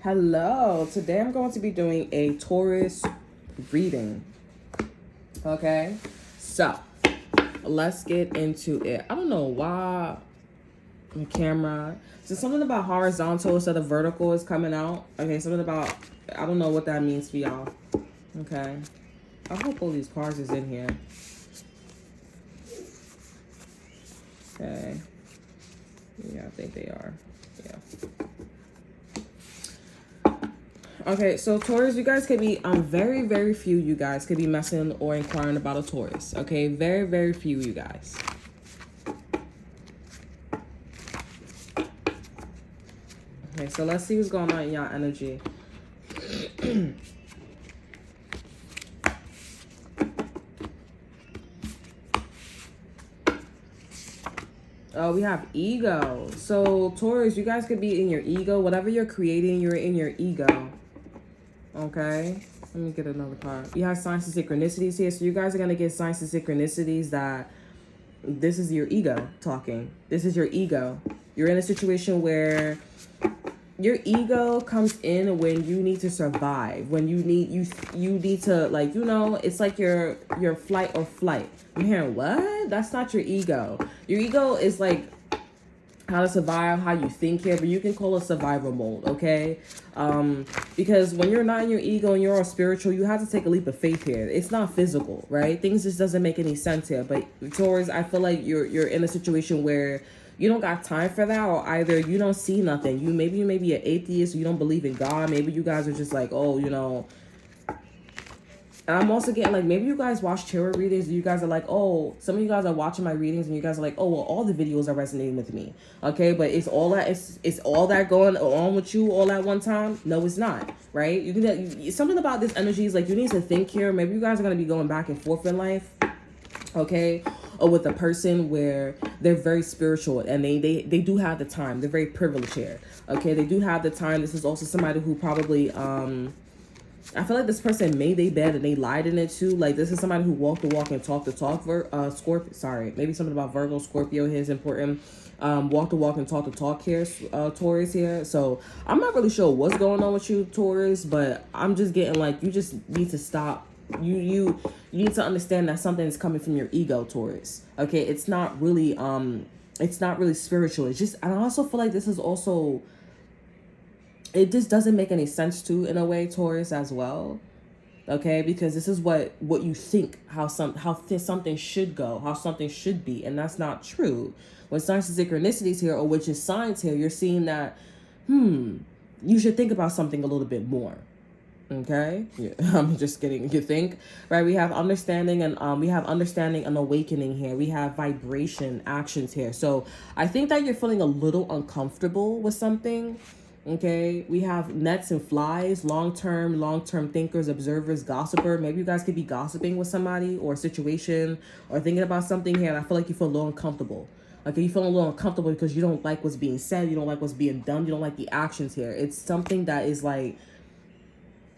Hello, today I'm going to be doing a Taurus reading. Okay, so let's get into it. I don't know why the camera, so something about horizontal instead of vertical is coming out. Okay, something about, I don't know what that means for y'all. Okay, I hope all these cards is in here. Okay, yeah, I think they are. Yeah. Okay, so Taurus, you guys could be very few. You guys could be messing or inquiring about a Taurus. Okay, very few. You guys. Okay, so let's see what's going on in y'all energy. Oh, we have ego. So Taurus, you guys could be in your ego. Whatever you're creating, you're in your ego. Okay, let me get another card. You have signs and synchronicities here. So you guys are going to get signs and synchronicities that this is your ego talking. This is your ego. You're in a situation where your ego comes in when you need to survive, when you need to, like, you know, it's like your flight or flight. I'm hearing what? That's not your ego. Your ego is like how to survive, how you think here, but you can call it survival mode, okay? Because when you're not in your ego and you're all spiritual, you have to take a leap of faith here. It's not physical, right? Things just doesn't make any sense here. But Taurus, I feel like you're in a situation where you don't got time for that, or either you don't see nothing. You may be an atheist, you don't believe in God. Maybe you guys are just like, oh, you know. And I'm also getting like, maybe you guys watch tarot readings and you guys are like, oh, some of you guys are watching my readings and you guys are like, oh, well, all the videos are resonating with me. Okay, but it's all that going on with you all at one time? No, it's not, right? You can, something about this energy is like, you need to think here. Maybe you guys are going to be going back and forth in life, okay? Or with a person where they're very spiritual and they do have the time. They're very privileged here, okay? They do have the time. This is also somebody who probably, I feel like this person made their bed and they lied in it too. Like, this is somebody who walked the walk and talked the talk. Scorpio, sorry, maybe something about Virgo, Scorpio here is important. Walk the walk and talk the talk here, Taurus here. So I'm not really sure what's going on with you, Taurus, but I'm just getting like, you just need to stop. You need to understand that something is coming from your ego, Taurus. Okay, it's not really spiritual. It's just, and I also feel like this is also, it just doesn't make any sense too, in a way, Taurus, as well. Okay, because this is what you think how something should go, how something should be, and that's not true. When signs and synchronicities here, or which is signs here, you're seeing that you should think about something a little bit more. Okay, yeah. I'm just kidding. You think, right? We have understanding and awakening here. We have vibration actions here. So I think that you're feeling a little uncomfortable with something. Okay, we have nets and flies, long-term thinkers, observers, gossiper. Maybe you guys could be gossiping with somebody or a situation or thinking about something here, and I feel like you feel a little uncomfortable. Okay, you feel a little uncomfortable because you don't like what's being said, you don't like what's being done, you don't like the actions here. It's something that is like,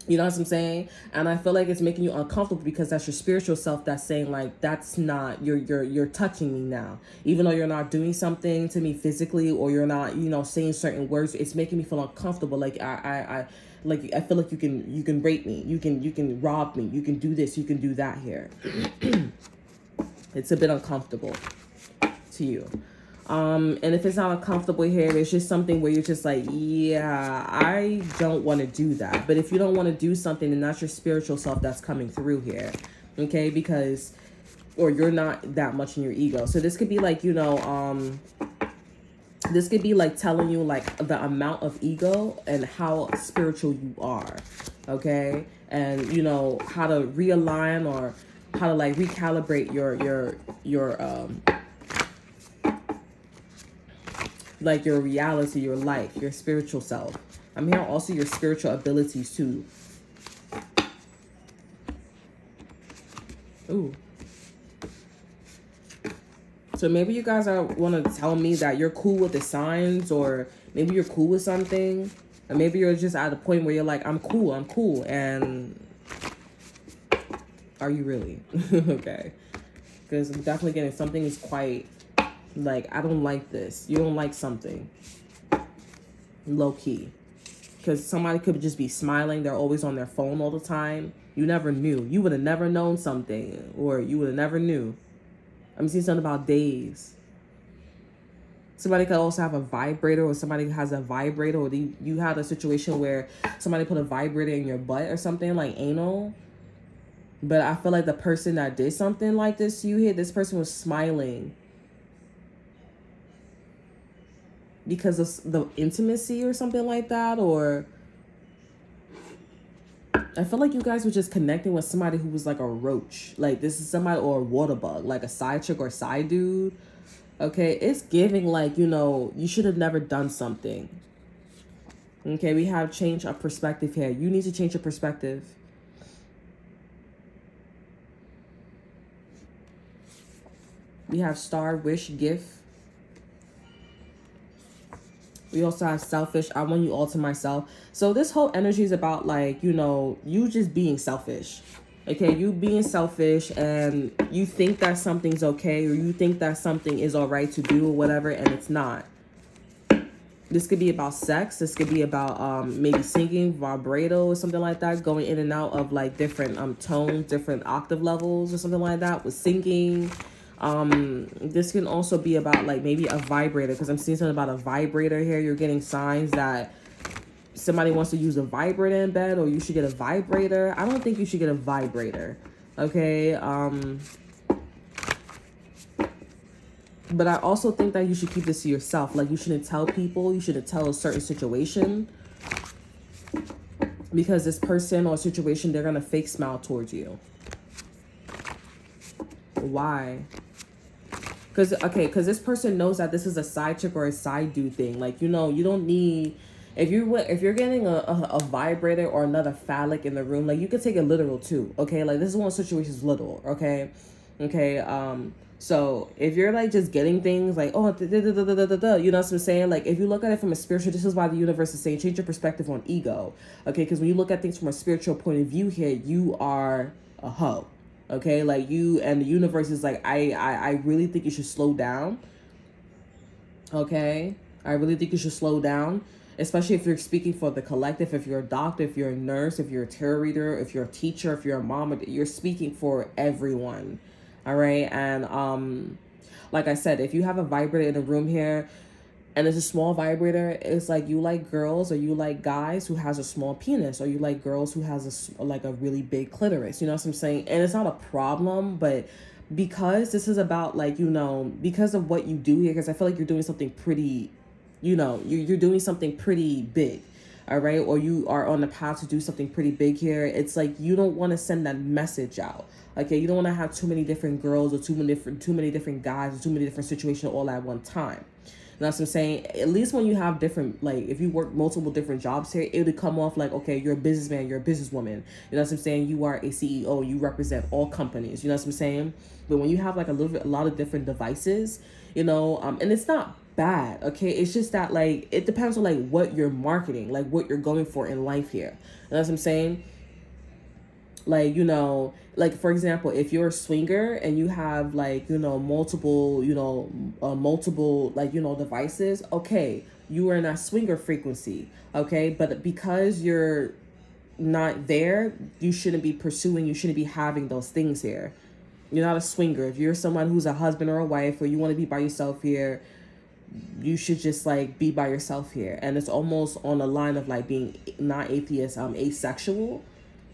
you know what I'm saying? And I feel like it's making you uncomfortable because that's your spiritual self that's saying like, that's not, you're touching me now. Even though you're not doing something to me physically, or you're not, you know, saying certain words, it's making me feel uncomfortable. Like I feel like you can rape me, you can rob me, you can do this, you can do that here. It's a bit uncomfortable to you. And if it's not uncomfortable here, there's just something where you're just like, yeah, I don't want to do that. But if you don't want to do something, then that's your spiritual self that's coming through here. Okay, because, or you're not that much in your ego. So this could be like, you know, this could be like telling you like the amount of ego and how spiritual you are. Okay, and you know how to realign or how to like recalibrate your like your reality, your life, your spiritual self. I'm hearing also your spiritual abilities too. Ooh. So maybe you guys want to tell me that you're cool with the signs, or maybe you're cool with something, and maybe you're just at a point where you're like, I'm cool, and are you really? Okay, because I'm definitely getting something is quite like, I don't like this. You don't like something. Low key. because somebody could just be smiling. They're always on their phone all the time. You never knew. You would have never known something, or you would have never knew. I'm seeing something about days. Somebody could also have a vibrator, or somebody has a vibrator, or you had a situation where somebody put a vibrator in your butt or something, like anal. But I feel like the person that did something like this to you here, this person was smiling because of the intimacy or something like that. Or I feel like you guys were just connecting with somebody who was like a roach. Like this is somebody, or a water bug, like a side chick or side dude. Okay, it's giving like, you know, you should have never done something. Okay, we have change of perspective here. You need to change your perspective. We have star, wish, gift. We also have selfish. I want you all to myself. So this whole energy is about like, you know, you just being selfish. Okay, you being selfish, and you think that something's okay, or you think that something is all right to do or whatever, and it's not. This could be about sex. This could be about maybe singing, vibrato or something like that, going in and out of like different tones, different octave levels or something like that with singing. This can also be about like maybe a vibrator, because I'm seeing something about a vibrator here. You're getting signs that somebody wants to use a vibrator in bed, or you should get a vibrator. I don't think you should get a vibrator. Okay. But I also think that you should keep this to yourself. Like you shouldn't tell people. You shouldn't tell a certain situation, because this person or situation, they're going to fake smile towards you. Why? Because this person knows that this is a side chick or a side dude thing. Like, you know, you don't need, if you're getting a vibrator or another phallic in the room, like you could take it literal too. Okay, like this is one situation's literal. Okay. So if you're like just getting things like, oh, you know what I'm saying? Like if you look at it from a spiritual, this is why the universe is saying change your perspective on ego. Okay, because when you look at things from a spiritual point of view here, you are a hoe. Okay, like you, and the universe is like, I really think you should slow down. Okay, I really think you should slow down, especially if you're speaking for the collective. If you're a doctor, if you're a nurse, if you're a tarot reader, if you're a teacher, if you're a mom, you're speaking for everyone. All right, and like I said, if you have a vibrator in the room here, and it's a small vibrator, it's like you like girls, or you like guys who has a small penis, or you like girls who has a really big clitoris. You know what I'm saying? And it's not a problem, but because this is about like, you know, because of what you do here, because I feel like you're doing something pretty, you know, you're doing something pretty big. All right, or you are on the path to do something pretty big here. It's like you don't want to send that message out. Okay, you don't want to have too many different girls, or too many different guys, or too many different situations all at one time. That's what I'm saying. At least when you have different, like if you work multiple different jobs here, it would come off like, okay, you're a businessman, you're a businesswoman. You know what I'm saying? You are a CEO, you represent all companies. You know what I'm saying? But when you have like a lot of different devices, you know, and it's not bad, okay? It's just that like, it depends on like what you're marketing, like what you're going for in life here. You know what I'm saying? Like, you know, like for example, if you're a swinger and you have like, you know, multiple like, you know, devices, okay, you are in that swinger frequency, okay? But because you're not there, you shouldn't be pursuing, you shouldn't be having those things here. You're not a swinger. If you're someone who's a husband or a wife, or you want to be by yourself here, you should just like be by yourself here. And it's almost on the line of like being not atheist, asexual.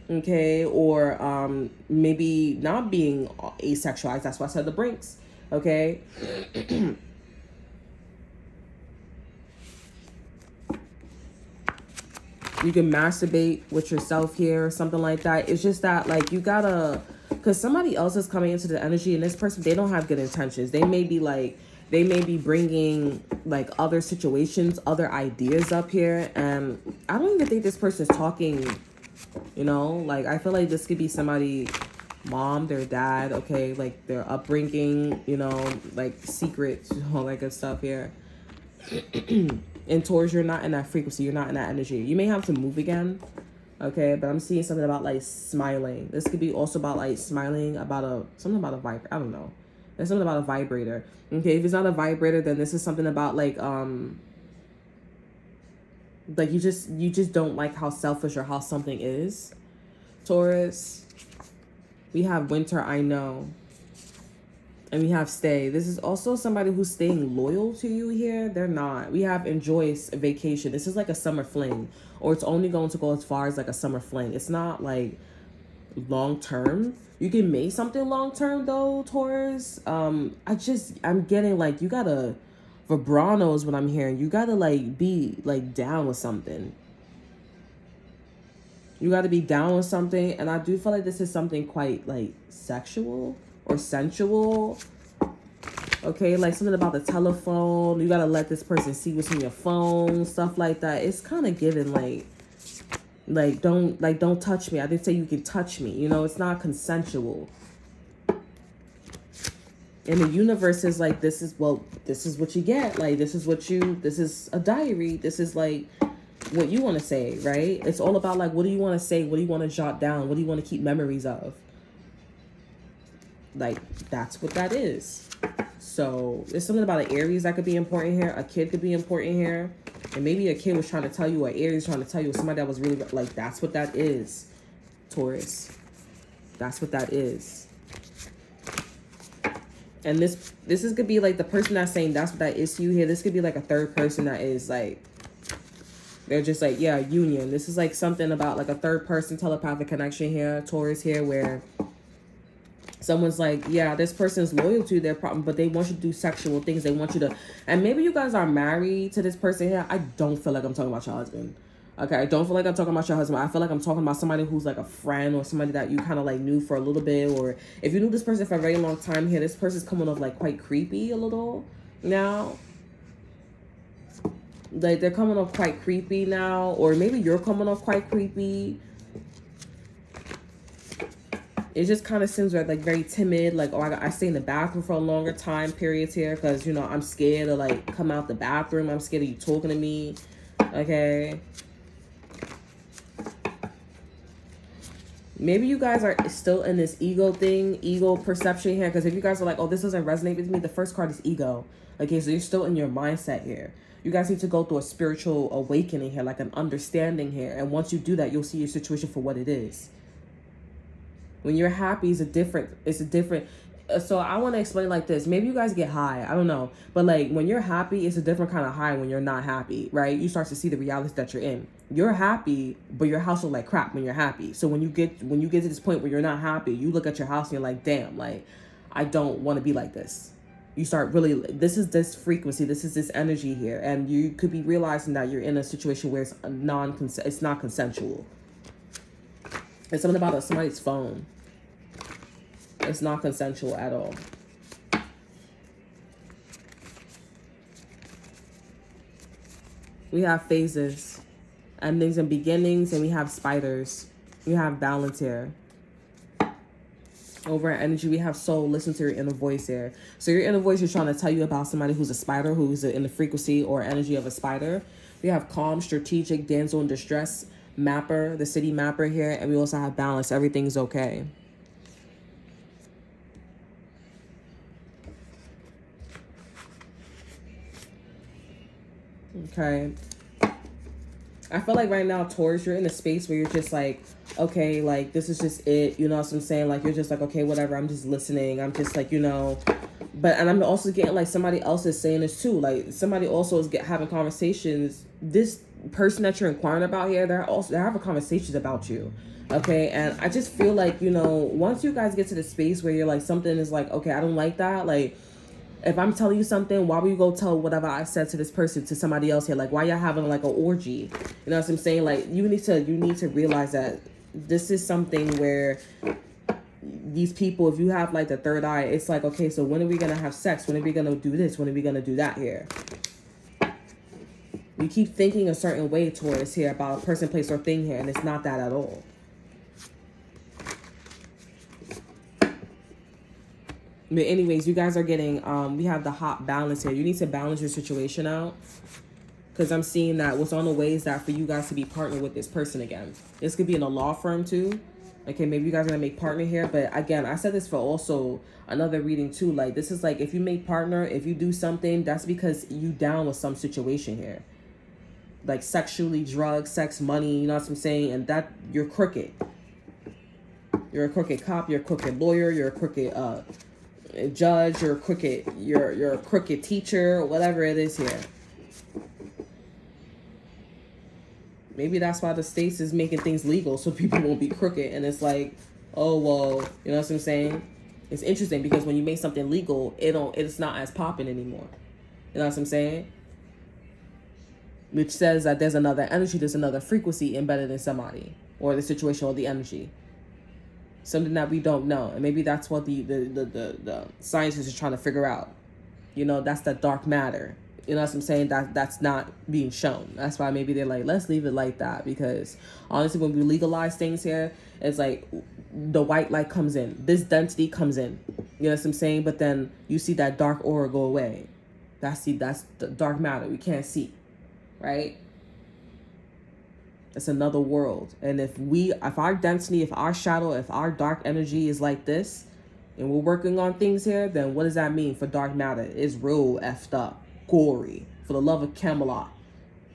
Okay, or maybe not being asexualized. That's why I said the brinks. Okay. You can masturbate with yourself here or something like that. It's just that like you gotta, because somebody else is coming into the energy, and this person, they don't have good intentions. They may be bringing like other situations, other ideas up here, and I don't even think this person is talking. You know, like I feel like this could be somebody, mom, their dad, okay, like their upbringing, you know, like secrets, all that good stuff here. And Taurus, you're not in that frequency, you're not in that energy. You may have to move again, okay, but I'm seeing something about like smiling. This could be also about like smiling about something about a vibrator. I don't know. There's something about a vibrator. Okay, if it's not a vibrator, then this is something about like Like, you just don't like how selfish or how something is, Taurus. We have winter, I know. And we have stay. This is also somebody who's staying loyal to you here. They're not. We have enjoy a vacation. This is like a summer fling. Or it's only going to go as far as like a summer fling. It's not like long term. You can make something long term though, Taurus. I'm getting like, you gotta, vibrano is what I'm hearing. You gotta like be like down with something. You gotta be down with something. And I do feel like this is something quite like sexual or sensual. Okay, like something about the telephone. You gotta let this person see what's on your phone, stuff like that. It's kind of given like don't touch me. I didn't say you can touch me. You know, it's not consensual. And the universe is like, this is what you get. Like, this is a diary. This is like what you want to say, right? It's all about like, what do you want to say? What do you want to jot down? What do you want to keep memories of? Like, that's what that is. So there's something about an Aries that could be important here. A kid could be important here. And maybe a kid was trying to tell you, or Aries trying to tell you, somebody that was really like, that's what that is, Taurus. That's what that is. And this could be like the person that's saying that's what that is to you here. This could be like a third person that is like, they're just like, yeah, union. This is like something about like a third person telepathic connection here, Taurus here, where someone's like, yeah, this person's loyal to their problem, but they want you to do sexual things. They want you to, and maybe you guys are married to this person here. I don't feel like I'm talking about your husband. Okay, I don't feel like I'm talking about your husband. I feel like I'm talking about somebody who's like a friend or somebody that you kind of like knew for a little bit. Or if you knew this person for a very long time here, this person's coming off like quite creepy a little now. Like, they're coming off quite creepy now. Or maybe you're coming off quite creepy. It just kind of seems like very timid. Like, oh, I stay in the bathroom for a longer time periods here because, you know, I'm scared to like come out the bathroom. I'm scared of you talking to me. Okay. Maybe you guys are still in this ego thing, ego perception here. Because if you guys are like, oh, this doesn't resonate with me, the first card is ego. Okay, so you're still in your mindset here. You guys need to go through a spiritual awakening here, like an understanding here. And once you do that, you'll see your situation for what it is. When you're happy, it's a different, so I want to explain like this. Maybe you guys get high. I don't know. But like, when you're happy, it's a different kind of high when you're not happy, right? You start to see the reality that you're in. You're happy, but your house looks like crap when you're happy. So when you get to this point where you're not happy, you look at your house and you're like, damn, like, I don't want to be like this. You start really, this is this frequency, this is this energy here. And you could be realizing that you're in a situation where it's not consensual. It's something about somebody's phone. It's not consensual at all. We have phases, endings and beginnings, and we have spiders. We have balance here. Over energy, we have soul. Listen to your inner voice here. So your inner voice is trying to tell you about somebody who's a spider, who's in the frequency or energy of a spider. We have calm, strategic, damsel in distress, mapper, the city mapper here. And we also have balance. Everything's okay. Okay. I feel like right now, Taurus, you're in a space where you're just like, okay, like, this is just it. You know what I'm saying? Like, you're just like, okay, whatever. I'm just listening. I'm just like, you know. And I'm also getting like somebody else is saying this too. Like, somebody also is having conversations. This person that you're inquiring about here, they're having conversations about you. Okay. And I just feel like, you know, once you guys get to the space where you're like, something is like, okay, I don't like that. Like, if I'm telling you something, why would you go tell whatever I said to this person to somebody else here? Like, why y'all having like an orgy? You know what I'm saying? Like, you need to realize that this is something where these people, if you have like the third eye, it's like, okay, so when are we gonna have sex? When are we gonna do this? When are we gonna do that here? You keep thinking a certain way towards here about a person, place, or thing here, and it's not that at all. But anyways, you guys are getting, we have the hot balance here. You need to balance your situation out. Because I'm seeing that what's on the way is that for you guys to be partnered with this person again. This could be in a law firm too. Okay, maybe you guys are going to make partner here. But again, I said this for also another reading too. Like, this is like, if you make partner, if you do something, that's because you down with some situation here. like sexually, drugs, sex, money, you know what I'm saying? And that you're crooked. You're a crooked cop, you're a crooked lawyer, you're a crooked judge, you're a crooked, you're a crooked teacher, whatever it is here. Maybe that's why the states is making things legal so people won't be crooked. And it's like, oh well, you know what I'm saying? It's interesting because when you make something legal, it's not as popping anymore. You know what I'm saying? Which says that there's another energy, there's another frequency embedded in somebody or the situation or the energy. Something that we don't know. And maybe that's what the scientists are trying to figure out. You know, that's the dark matter. You know what I'm saying? That's not being shown. That's why maybe they're like, let's leave it like that. Because honestly, when we legalize things here, it's like the white light comes in. This density comes in. You know what I'm saying? But then you see that dark aura go away. That's the dark matter. We can't see. Right? It's another world. And if our density, if our shadow, if our dark energy is like this, and we're working on things here, then what does that mean for dark matter? It's real effed up. Gory, for the love of Camelot.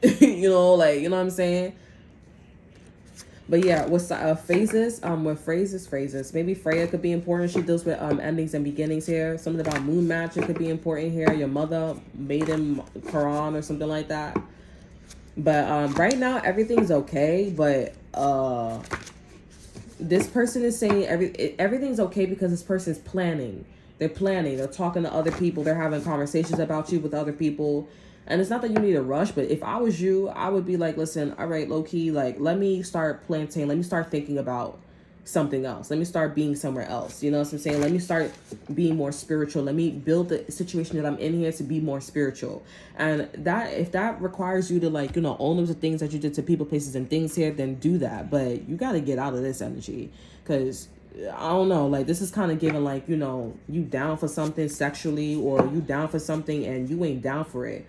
You know, like, you know what I'm saying? But yeah, with phases, with phrases, maybe Freya could be important. She deals with endings and beginnings here. Something about moon magic could be important here. Your mother made him Quran or something like that. But right now everything's okay. But this person is saying everything's okay because this person is planning. They're planning. They're talking to other people. They're having conversations about you with other people. And it's not that you need to rush, but if I was you, I would be like, listen, all right, low key, like, let me start planting. Let me start thinking about something else. Let me start being somewhere else. You know what I'm saying? Let me start being more spiritual. Let me build the situation that I'm in here to be more spiritual. And that, if that requires you to, like, you know, own the things that you did to people, places, and things here, then do that. But you got to get out of this energy, because I don't know, like, this is kind of giving, like, you know, you down for something sexually, or you down for something and you ain't down for it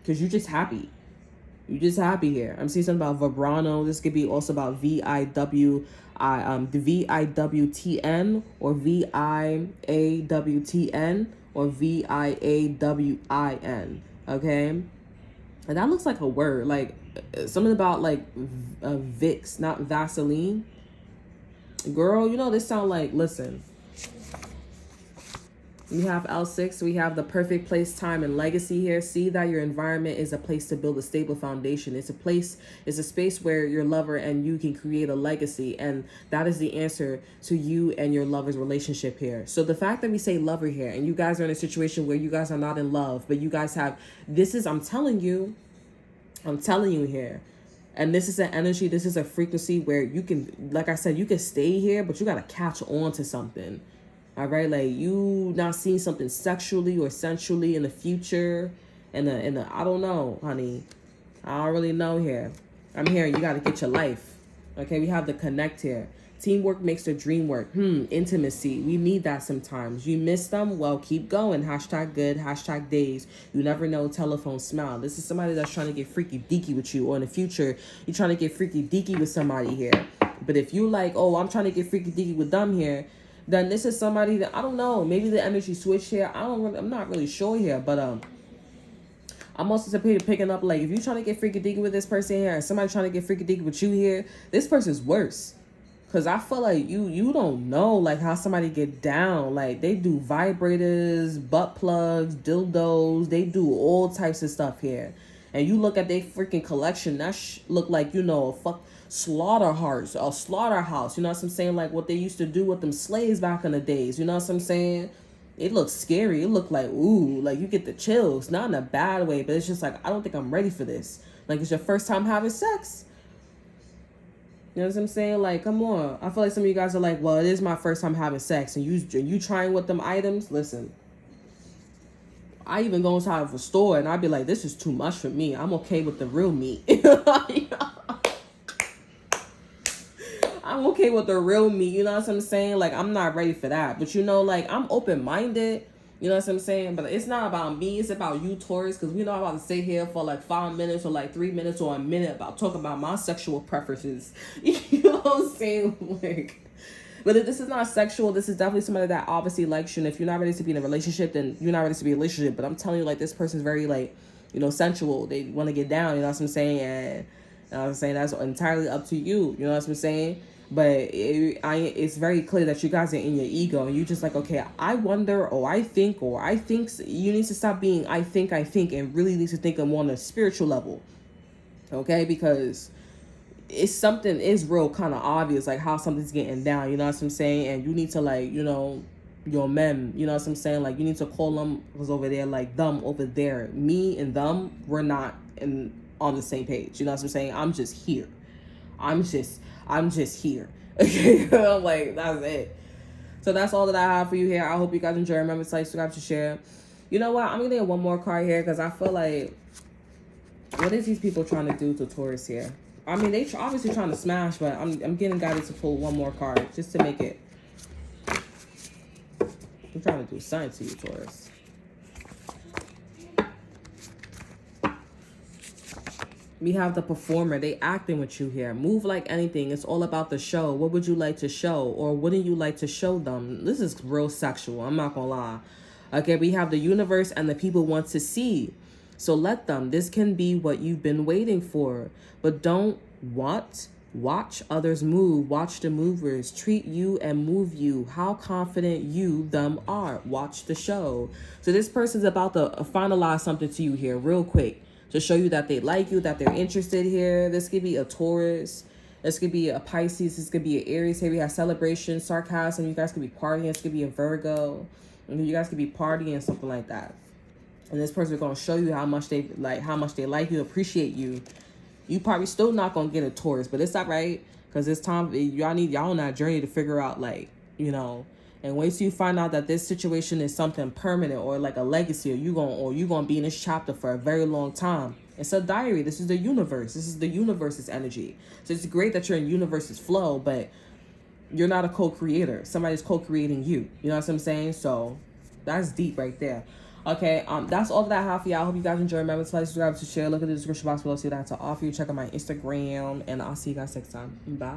because you just happy. You just happy here. I'm seeing something about vibrano. This could be also about VIWTN or VIAWTN or VIAWIN. Okay, and that looks like a word, like something about like Vicks, not Vaseline. Girl, you know, this sound like, listen, we have L6, we have the perfect place, time, and legacy here. See that your environment is a place to build a stable foundation. It's a space where your lover and you can create a legacy, and that is the answer to you and your lover's relationship here. So the fact that we say lover here, and you guys are in a situation where you guys are not in love, but you guys have, I'm telling you here. And this is an energy, this is a frequency where you can, like I said, you can stay here, but you got to catch on to something. All right, like, you not seeing something sexually or sensually in the future, in the I don't know, honey. I don't really know here. I'm hearing you got to get your life. Okay, we have the connect here. Teamwork makes the dream work. Intimacy. We need that sometimes. You miss them? Well, keep going. #good, #days. You never know. Telephone smile. This is somebody that's trying to get freaky deaky with you. Or in the future, you're trying to get freaky deaky with somebody here. But if you like, oh, I'm trying to get freaky deaky with them here, then this is somebody that, I don't know, maybe the energy switch here. I'm not really sure here, but I'm also picking up, like, if you're trying to get freaky deaky with this person here, and somebody trying to get freaky deaky with you here, this person's worse. Cause I feel like you don't know, like, how somebody get down. Like, they do vibrators, butt plugs, dildos. They do all types of stuff here. And you look at their freaking collection, that look like, you know, a slaughterhouse. You know what I'm saying? Like what they used to do with them slaves back in the days. You know what I'm saying? It looks scary. It looked like, ooh, like you get the chills. Not in a bad way, but it's just like, I don't think I'm ready for this. Like, it's your first time having sex. You know what I'm saying? Like, come on. I feel like some of you guys are like, well, it is my first time having sex, and you trying with them items. Listen, I even go inside of a store and I'd be like, this is too much for me. I'm okay with the real meat. I'm okay with the real meat. You know what I'm saying? Like, I'm not ready for that. But, you know, like, I'm open-minded. You know what I'm saying? But it's not about me. It's about you, Taurus. Because we're not about to sit here for like 5 minutes or like 3 minutes or a minute about talking about my sexual preferences. You know what I'm saying? Like, but if this is not sexual, this is definitely somebody that obviously likes you. And if you're not ready to be in a relationship, then you're not ready to be in a relationship. But I'm telling you, like, this person's very, like, you know, sensual. They want to get down, you know what I'm saying? And you know what I'm saying, that's entirely up to you, you know what I'm saying? But it's very clear that you guys are in your ego, and you just like, okay, I wonder, or I think, you need to stop being I think, and really need to think on a spiritual level, okay? Because it's something is real kind of obvious, like how something's getting down, you know what I'm saying? And you need to, like, you know, your men, you know what I'm saying? Like, you need to call them, was over there, like, them over there. Me and them, we're not on the same page, you know what I'm saying? I'm just here. I'm just here. Okay, like, that's it. So that's all that I have for you here. I hope you guys enjoy. Remember to like, subscribe, to share. You know what? I'm gonna get one more card here because I feel like, what is these people trying to do to Taurus here? I mean, they obviously trying to smash, but I'm getting guided to pull one more card just to make it. I'm trying to do something to you, Taurus. We have the performer. They acting with you here. Move like anything. It's all about the show. What would you like to show? Or wouldn't you like to show them? This is real sexual. I'm not gonna lie. Okay, we have the universe and the people want to see. So let them. This can be what you've been waiting for. But don't watch others move. Watch the movers. Treat you and move you. How confident you, them are. Watch the show. So this person's about to finalize something to you here real quick to show you that they like you, that they're interested here. This could be a Taurus. This could be a Pisces. This could be an Aries. Here we have celebration, sarcasm. You guys could be partying. This could be a Virgo. And you guys could be partying, something like that. And this person is going to show you how much they like you, appreciate you. You probably still not going to get a Taurus, but it's all right, because it's time. Y'all on that journey to figure out, like, you know, and wait till you find out that this situation is something permanent or like a legacy, or you gonna be in this chapter for a very long time. It's a diary. This is the universe. This is the universe's energy. So it's great that you're in universe's flow, but you're not a co-creator. Somebody's co-creating you. You know what I'm saying? So that's deep right there. Okay, that's all that I have for y'all. I hope you guys enjoy. Remember to like, subscribe, to share. Look at the description box below, see what I have to offer you. Check out my Instagram, and I'll see you guys next time. Bye.